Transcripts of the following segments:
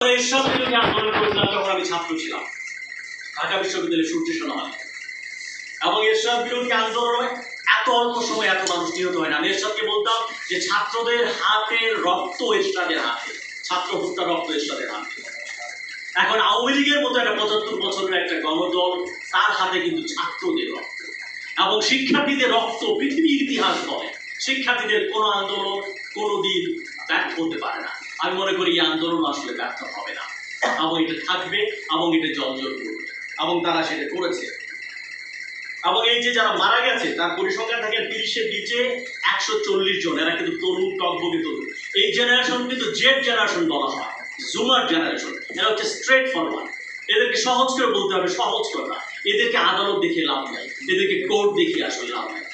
এরশাদ বিরোধী আন্দোলন করেছিলাম যখন আমি ছাত্র ছিলাম ঢাকা বিশ্ববিদ্যালয়ের সূর্যসেনা হলে, এবং এরশাদ বিরোধী আন্দোলনে এত অল্প সময় এত মানুষ নিহত হয় না। আমি এরশাদকে বলতাম যে ছাত্রদের হাতের রক্ত এরশাদের হাতে, ছাত্র হত্যা রক্ত এরশাদের হাতে। এখন আওয়ামী লীগের মতো একটা ৭৫ বছরের একটা গণদল, তার হাতে কিন্তু ছাত্রদের রক্ত এবং শিক্ষার্থীদের রক্ত। পৃথিবীর ইতিহাস বলে শিক্ষার্থীদের কোনো আন্দোলন কোনোদিন ব্যর্থ হতে পারে না। আমি মনে করি এই আন্দোলন আসলে ব্যর্থ হবে না, এবং এটা থাকবে এবং এটা জলজল করবে, এবং তারা সেটা করেছে। এবং এই যে যারা মারা গেছে তার পরিসংখ্যান থাকে 30-এর নিচে 140 জন। এরা কিন্তু তরুণ, টকবগে তরুণ। এই জেনারেশন কিন্তু জেড জেনারেশন বলা হয়, জুমার জেনারেশন। এরা হচ্ছে স্ট্রেট ফরওয়ার্ড। এদেরকে সহজ করে বলতে হবে, সহজ করে না। এদেরকে আদালত দেখিয়ে লাভ নাই, এদেরকে কোর্ট দেখিয়ে আসলে লাভ নাই।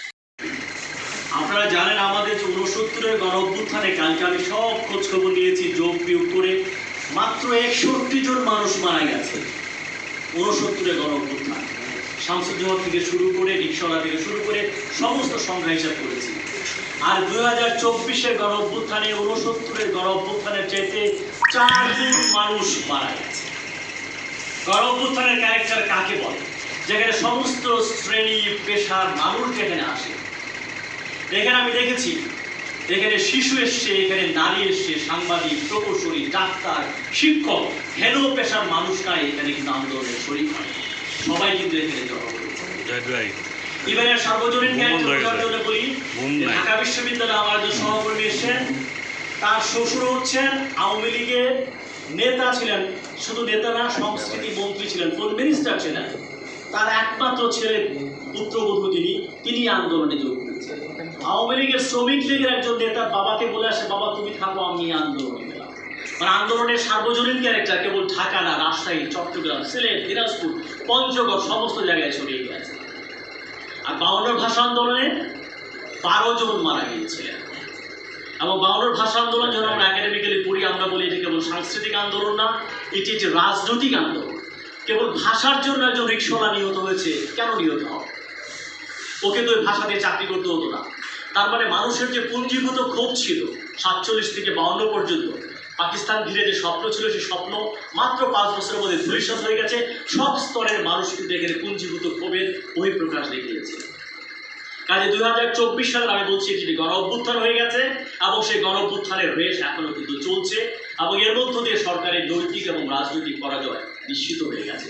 আপনারা জানেন আমাদের 69-এর গণ অভ্যুত্থানে কালকে আমি সব খোঁজ খবর নিয়েছি, যোগ বিয়োগ করে মাত্র 61 জন মানুষ মারা গেছে 69-এর গণ অভ্যুত্থান। শামসুজ্জোহা থেকে শুরু করে, রিকশাওয়ালা থেকে শুরু করে সমস্ত সংখ্যা হিসাব করেছি। আর 2024-এর গণ অভ্যুত্থানে 69-এর গণ অভ্যুত্থানের চাইতে 4 গুণ মানুষ মারা গেছে। গণ অভ্যুত্থানের ক্যারেক্টার কাকে বলে? যেখানে সমস্ত শ্রেণী পেশার মানুষ যেখানে আসে। এখানে আমি দেখেছি এখানে শিশু এসছে, এখানে নারী এসছে, সাংবাদিক, প্রকৌশলী, ডাক্তার, শিক্ষক, হেন পেশার মানুষরা এখানে কিন্তু আন্দোলনের শরীক হয়। সবাই কিন্তু এখানে জড়ো হয়েছে। এবারে সার্বজনীন জন্য বলি, ঢাকা বিশ্ববিদ্যালয়ে আমার যে সহকর্মী এসেছেন, তার শ্বশুর হচ্ছেন আওয়ামী লীগের নেতা ছিলেন, শুধু নেতা না, সংস্কৃতি মন্ত্রী ছিলেন, ফুল মিনিস্টার ছিলেন। তার একমাত্র ছেলে পুত্রবধূ তিনি আন্দোলনে যোগ দিয়েছেন। আওয়ামী লীগের শ্রমিক লীগের একজন নেতা বাবাকে বলে আসে, বাবা তুমি থাকো, আমি আন্দোলনে গেলাম। মানে আন্দোলনের সার্বজনীন ক্যারেক্টার কেবল ঢাকা না, রাজশাহী, চট্টগ্রাম, সিলেট, দিনাজপুর, পঞ্চগড় সমস্ত জায়গায় ছড়িয়ে গেছে। আর 52 ভাষা আন্দোলনে 12 জন মারা গিয়েছিলেন। এবং 52 ভাষা আন্দোলন যখন আমরা একাডেমিক্যালি পড়ি, আমরা বলি এটা কেবল সাংস্কৃতিক আন্দোলন না, এটি একটি রাজনৈতিক আন্দোলন। কেবল ভাষার জন্য একজন রিকশাওয়ালা নিহত হয়েছে, কেন নিহত হবে? ওকে তো ওই ভাষা দিয়ে চাকরি করতে হতো না। তার মানে মানুষের যে পুঞ্জীভূত ক্ষোভ ছিল 47 থেকে 52 পর্যন্ত, পাকিস্তান ঘিরে যে স্বপ্ন ছিল, সেই স্বপ্ন মাত্র 5 বছরের মধ্যে ধূলিসাৎ হয়ে গেছে। সব স্তরের মানুষ কিন্তু এখানে পুঞ্জীভূত ক্ষোভের বহিঃপ্রকাশ দেখিয়েছে। কাজে 2024 সালে আমি বলছি এটি গণ অভ্যুত্থান হয়ে গেছে, এবং সেই গণ অভ্যুত্থানের রেশ এখনো কিন্তু চলছে, এবং এর মধ্য দিয়ে সরকারের নৈতিক এবং রাজনৈতিক পরাজয় নিশ্চিত হয়ে গেছে।